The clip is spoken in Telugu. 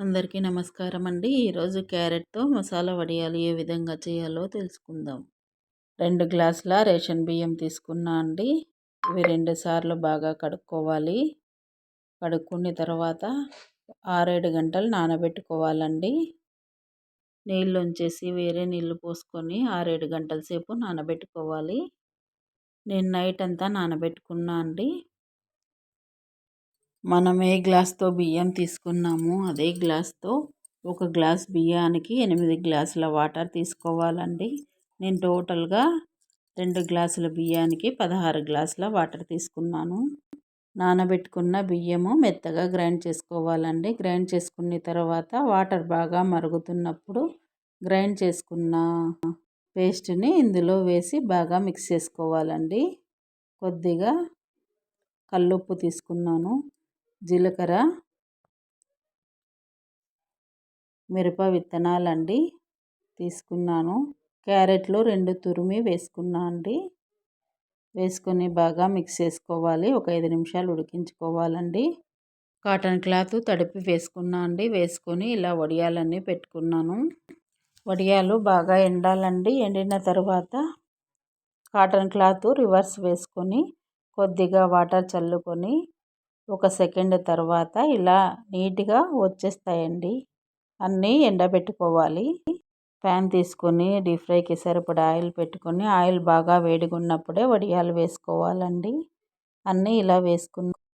అందరికీ నమస్కారం అండి. ఈరోజు క్యారెట్‌తో మసాలా వడియాలు ఏ విధంగా చేయాలో తెలుసుకుందాం. 2 గ్లాసుల రేషన్ బియ్యం తీసుకున్నా అండి. ఇవి 2 సార్లు బాగా కడుక్కోవాలి. కడుక్కున్న తర్వాత 6, 7 గంటలు నానబెట్టుకోవాలండి. నీళ్ళొంచేసి వేరే నీళ్ళు పోసుకొని 6, 7 గంటల సేపు నానబెట్టుకోవాలి. నేను నైట్ అంతా నానబెట్టుకున్నా అండి. మనం ఏ గ్లాస్‌తో బియ్యం తీసుకున్నామో అదే గ్లాస్‌తో ఒక గ్లాస్ బియ్యానికి 8 గ్లాసుల వాటర్ తీసుకోవాలండి. నేను టోటల్‌గా 2 గ్లాసుల బియ్యానికి 16 గ్లాసుల వాటర్ తీసుకున్నాను. నానబెట్టుకున్న బియ్యము మెత్తగా గ్రైండ్ చేసుకోవాలండి. గ్రైండ్ చేసుకున్న తర్వాత వాటర్ బాగా మరుగుతున్నప్పుడు గ్రైండ్ చేసుకున్న పేస్ట్‌ని ఇందులో వేసి బాగా మిక్స్ చేసుకోవాలండి. కొద్దిగా కల్లుప్పు తీసుకున్నాను. జీలకర్ర, మిరప విత్తనాలండి తీసుకున్నాను. క్యారెట్లు 2 తురిమి వేసుకున్నా అండి. వేసుకొని బాగా మిక్స్ చేసుకోవాలి. ఒక 5 నిమిషాలు ఉడికించుకోవాలండి. కాటన్ క్లాత్ తడిపి వేసుకున్నా అండి. వేసుకొని ఇలా వడియాలన్నీ పెట్టుకున్నాను. వడియాలు బాగా ఎండాలండి. ఎండిన తర్వాత కాటన్ క్లాత్ రివర్స్ వేసుకొని కొద్దిగా వాటర్ చల్లుకొని ఒక సెకండ్ తర్వాత ఇలా నీట్గా వచ్చేస్తాయండి. అన్నీ ఎండబెట్టుకోవాలి. ప్యాన్ తీసుకొని డీప్ ఫ్రైకి సరిపడా ఆయిల్ పెట్టుకొని ఆయిల్ బాగా వేడిగా ఉన్నప్పుడే వడియాలు వేసుకోవాలండి. అన్నీ ఇలా వేసుకున్న